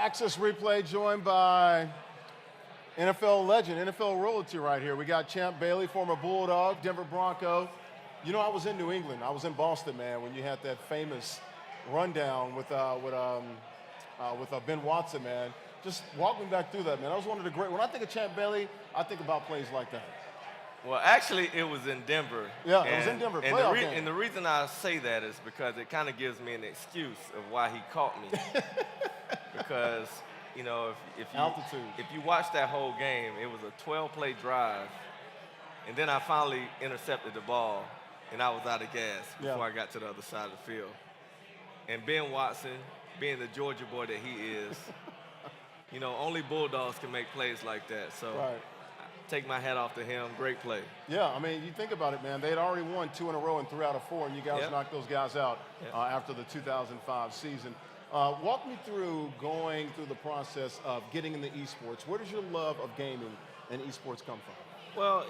Access Replay joined by NFL legend, NFL royalty right here. We got Champ Bailey, former Bulldog, Denver Bronco. You know, I was in New England. I was in Boston, man, when you had that famous rundown with Ben Watson, man. Just walk me back through that, man. That was one of the great. When I think of Champ Bailey, I think about plays like that. Well, actually, it was in Denver. Yeah, it was in Denver. And the reason I say that is because it kind of gives me an excuse of why he caught me. Because, you know, if you watch that whole game, it was a 12-play drive, and then I finally intercepted the ball, and I was out of gas before I got to the other side of the field. And Ben Watson, being the Georgia boy that he is, you know, only Bulldogs can make plays like that. So. Right. Take my hat off to him. Great play. Yeah, I mean, you think about it, man. They had already won 2 in a row and 3 out of 4, and you guys knocked those guys out after the 2005 season. Walk me through going through the process of getting into esports. Where does your love of gaming and esports come from? Well,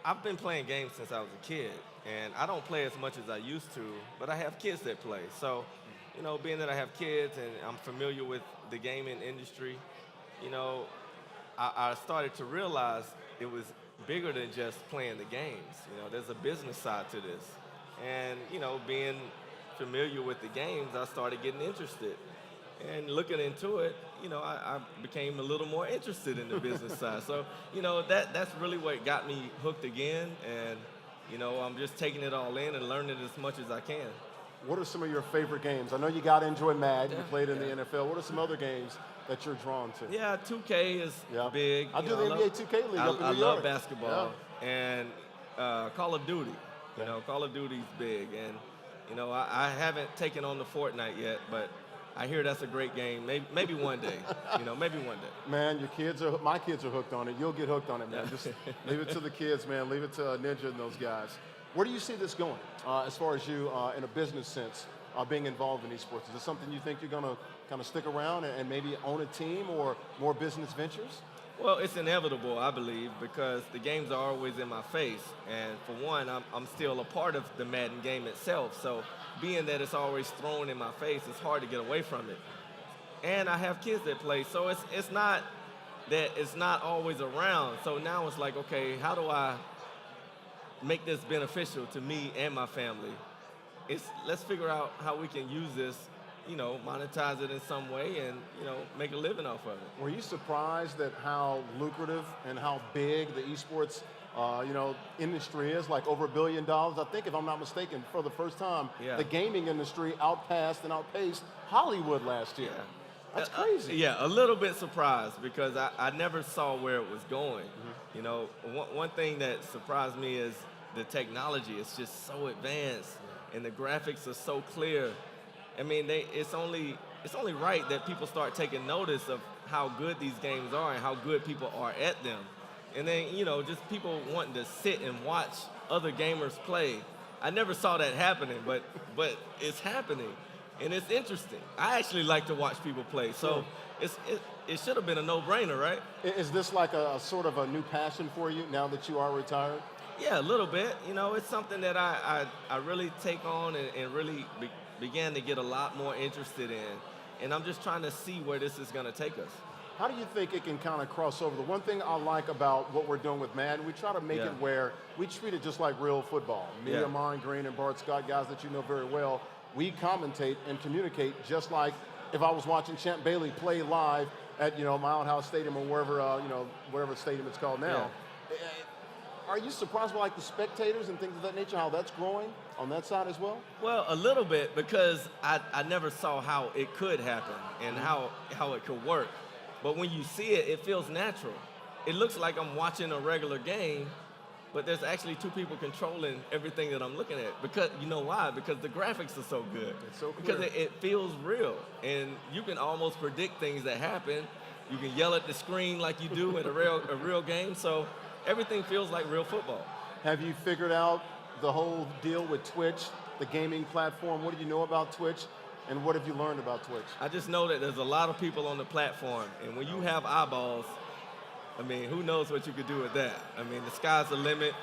I've been playing games since I was a kid, and I don't play as much as I used to, but I have kids that play. So, you know, being that I have kids and I'm familiar with the gaming industry, you know, I started to realize it was bigger than just playing the games. You know, there's a business side to this. And, you know, being familiar with the games, I started getting interested. And looking into it, you know, I became a little more interested in the business side. So, you know, that's really what got me hooked again. And, you know, I'm just taking it all in and learning as much as I can. What are some of your favorite games? I know you got to enjoy Madden. You played in the NFL. What are some other games that you're drawn to? Yeah, 2K is big. I do the NBA 2K League up in New York. I love basketball. And Call of Duty. You know, Call of Duty's big. And, you know, I haven't taken on the Fortnite yet, but I hear that's a great game. Maybe one day. You know, maybe one day. Man, my kids are hooked on it. You'll get hooked on it, man. Just leave it to the kids, man. Leave it to Ninja and those guys. Where do you see this going as far as you, in a business sense, being involved in esports? Is this something you think you're going to kind of stick around and maybe own a team or more business ventures? Well, it's inevitable, I believe, because the games are always in my face. And for one, I'm still a part of the Madden game itself. So being that it's always thrown in my face, it's hard to get away from it. And I have kids that play, so it's not that it's not always around. So now it's like, okay, how do I make this beneficial to me and my family? Let's figure out how we can use this, you know, monetize it in some way and, you know, make a living off of it. Were you surprised at how lucrative and how big the esports, you know, industry is, like over $1 billion? I think, if I'm not mistaken, for the first time, the gaming industry outpaced and outpaced Hollywood last year. That's crazy. Yeah, a little bit surprised because I never saw where it was going. You know, one thing that surprised me is the technology. It's just so advanced, and the graphics are so clear. I mean, it's only right that people start taking notice of how good these games are and how good people are at them. And then, you know, just people wanting to sit and watch other gamers play. I never saw that happening, but it's happening. And it's interesting. I actually like to watch people play, so it should have been a no-brainer, right? Is this like a sort of a new passion for you now that you are retired? Yeah, a little bit. You know, it's something that I really take on and really began to get a lot more interested in. And I'm just trying to see where this is going to take us. How do you think it can kind of cross over? The one thing I like about what we're doing with Madden, we try to make it where we treat it just like real football. Me, Amon Green, and Bart Scott, guys that you know very well, we commentate and communicate just like if I was watching Champ Bailey play live at, you know, Mile House Stadium or wherever, you know, whatever stadium it's called now. Are you surprised by like the spectators and things of that nature, how that's growing on that side as well? Well, a little bit, because I never saw how it could happen and how it could work. But when you see it, it feels natural. It looks like I'm watching a regular game, but there's actually 2 people controlling everything that I'm looking at. Because, you know why? Because the graphics are so good. It's so clear. Because it feels real. And you can almost predict things that happen. You can yell at the screen like you do in a real game. So everything feels like real football. Have you figured out the whole deal with Twitch, the gaming platform? What do you know about Twitch? And what have you learned about Twitch? I just know that there's a lot of people on the platform. And when you have eyeballs, I mean, who knows what you could do with that? I mean, the sky's the limit.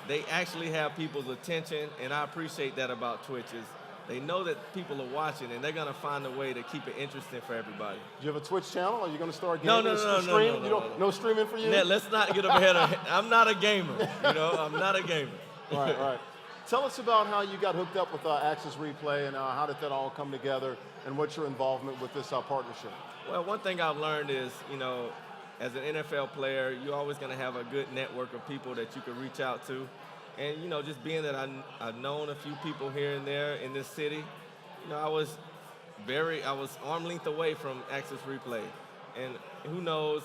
They actually have people's attention, and I appreciate that about Twitch is They know that people are watching, and they're going to find a way to keep it interesting for everybody. Do you have a Twitch channel? Are you going to start No, gaming? No streaming for you? Let's not get up ahead of I'm not a gamer, I'm not a gamer. Right. Tell us about how you got hooked up with Access Replay and how did that all come together and what's your involvement with this partnership? Well, one thing I've learned is, as an NFL player, you're always going to have a good network of people that you can reach out to. And, just being that I've known a few people here and there in this city, I was arm length away from Access Replay. And who knows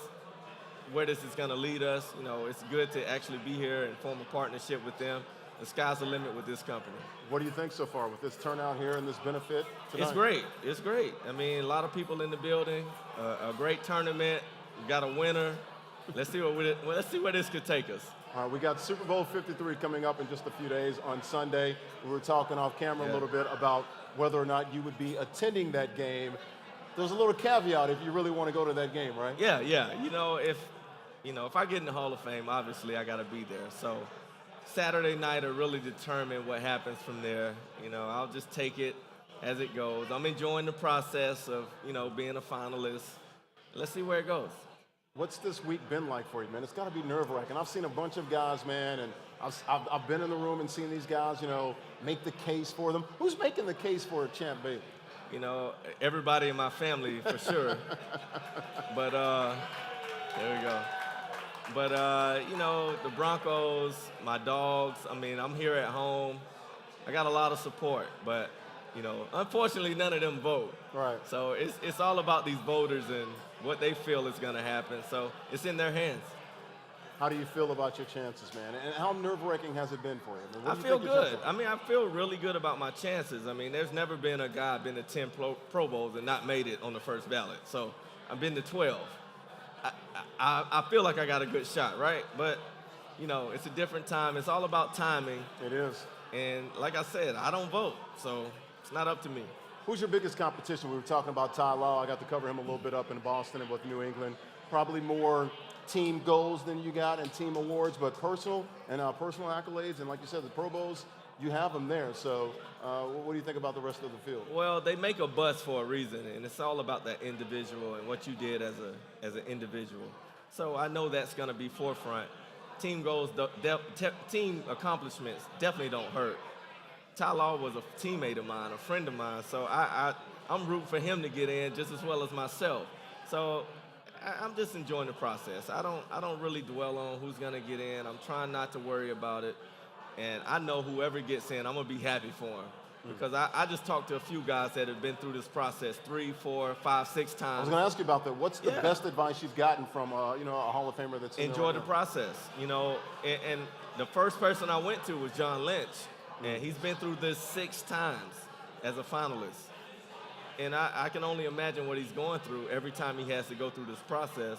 where this is going to lead us. It's good to actually be here and form a partnership with them. The sky's the limit with this company. What do you think so far with this turnout here and this benefit tonight? It's great. I mean, a lot of people in the building, a great tournament. We got a winner. Let's see where this could take us. All right, we got Super Bowl 53 coming up in just a few days on Sunday. We were talking off camera a little bit about whether or not you would be attending that game. There's a little caveat if you really want to go to that game, right? Yeah. If I get in the Hall of Fame, obviously I got to be there. So Saturday night will really determine what happens from there. I'll just take it as it goes. I'm enjoying the process of, being a finalist. Let's see where it goes. What's this week been like for you, man? It's got to be nerve-wracking. I've seen a bunch of guys, man, and I've been in the room and seen these guys, make the case for them. Who's making the case for Champ Bailey? Everybody in my family, for sure. But, there we go. But, the Broncos, my dogs, I'm here at home. I got a lot of support, but, unfortunately, none of them vote. Right. So it's all about these voters and what they feel is going to happen. So it's in their hands. How do you feel about your chances, man? And how nerve-wracking has it been for you? I feel good. I feel really good about my chances. There's never been a guy been to 10 Pro Bowls and not made it on the first ballot. So I've been to 12. I feel like I got a good shot, right? But, it's a different time. It's all about timing. It is. And like I said, I don't vote, so it's not up to me. Who's your biggest competition? We were talking about Ty Law. I got to cover him a little bit up in Boston and with New England. Probably more team goals than you got and team awards, but personal accolades. And like you said, the Pro Bowls, you have them there. So what do you think about the rest of the field? Well, they make a bus for a reason, and it's all about that individual and what you did as an individual. So I know that's going to be forefront. Team goals, team accomplishments definitely don't hurt. Ty Law was a teammate of mine, a friend of mine, so I'm rooting for him to get in just as well as myself. So I'm just enjoying the process. I don't really dwell on who's gonna get in. I'm trying not to worry about it, and I know whoever gets in, I'm gonna be happy for him. Because I just talked to a few guys that have been through this process 3, 4, 5, 6 times. I was going to ask you about that. What's the best advice you've gotten from a Hall of Famer that's in Enjoy there the process, and the first person I went to was John Lynch, and he's been through this 6 times as a finalist. And I can only imagine what he's going through every time he has to go through this process.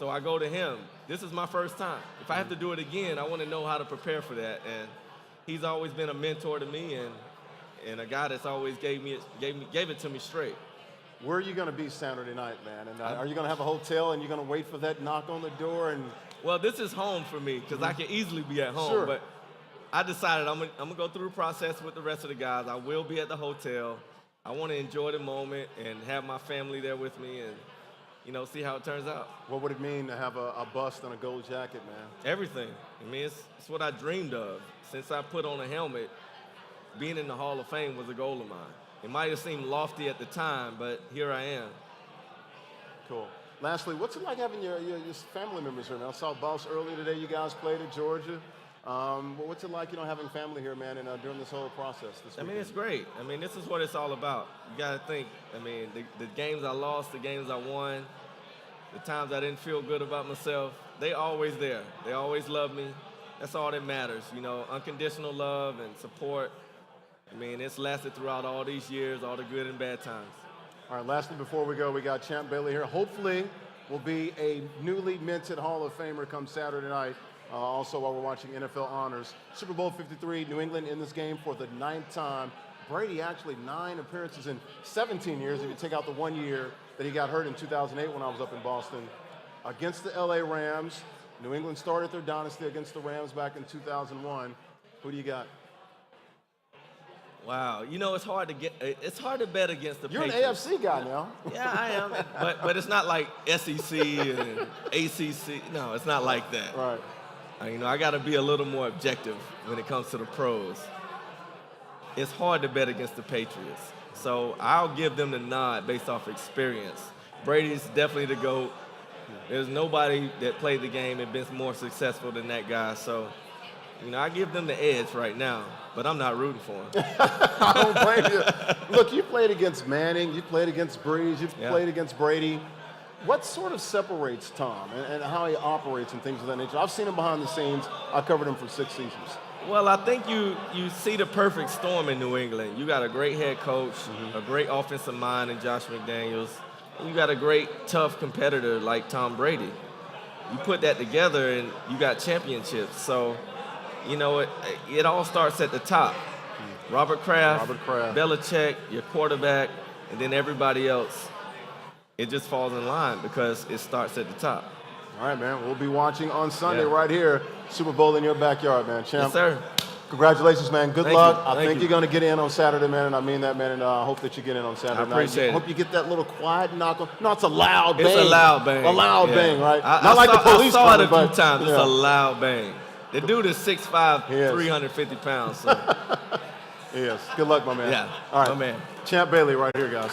So I go to him. This is my first time. If I have to do it again, I want to know how to prepare for that. And he's always been a mentor to me and a guy that's always gave it to me straight. Where are you going to be Saturday night, man? And are you going to have a hotel and you're going to wait for that knock on the door? And well, this is home for me because I can easily be at home. Sure. But I decided I'm gonna go through the process with the rest of the guys. I will be at the hotel. I want to enjoy the moment and have my family there with me and, see how it turns out. What would it mean to have a bust and a gold jacket, man? Everything. It's what I dreamed of. Since I put on a helmet, being in the Hall of Fame was a goal of mine. It might have seemed lofty at the time, but here I am. Cool. Lastly, what's it like having your family members here, man? I saw Boss earlier today. You guys played at Georgia. What's it like, having family here, man, and during this whole process this weekend? It's great. This is what it's all about. You got to think, the games I lost, the games I won, the times I didn't feel good about myself, they always there. They always love me. That's all that matters, unconditional love and support. It's lasted throughout all these years, all the good and bad times. All right, lastly, before we go, we got Champ Bailey here. Hopefully, will be a newly minted Hall of Famer come Saturday night. Also, while we're watching NFL Honors. Super Bowl 53, New England in this game for the 9th time. Brady actually 9 appearances in 17 years, if you take out the 1 year that he got hurt in 2008 when I was up in Boston. Against the LA Rams. New England started their dynasty against the Rams back in 2001. Who do you got? Wow, you know, it's hard to bet against the You're Patriots. an AFC guy now. Yeah, I am, but it's not like SEC and ACC. No, it's not like that. Right. You know, I got to be a little more objective when it comes to the pros. It's hard to bet against the Patriots, so I'll give them the nod based off experience. Brady's definitely the GOAT. There's nobody that played the game and been more successful than that guy, so, you know, I give them the edge right now, but I'm not rooting for him. I don't blame you. Look, you played against Manning, you played against Breeze, you played against Brady. What sort of separates Tom and how he operates and things of that nature? I've seen him behind the scenes. I covered him for 6 seasons. Well, I think you see the perfect storm in New England. You got a great head coach, a great offensive mind in Josh McDaniels, and you got a great, tough competitor like Tom Brady. You put that together and you got championships. So, you know, it all starts at the top. Robert Kraft, Belichick, your quarterback, and then everybody else. It just falls in line because it starts at the top. All right, man. We'll be watching on Sunday right here, Super Bowl in your backyard, man. Champ. Yes, sir. Congratulations, man. Good luck. I think you. you're going to get in on Saturday, man, and I mean that, man, and I hope that you get in on Saturday night. I appreciate it. Hope you get that little quiet knock on. No, it's a loud bang. It's a loud bang. A loud bang, right? I like the police saw it a coming, few times. It's a loud bang. The dude is 6'5", 350 pounds. So. Yes. Good luck, my man. Yeah. All right. My man. Champ Bailey right here, guys.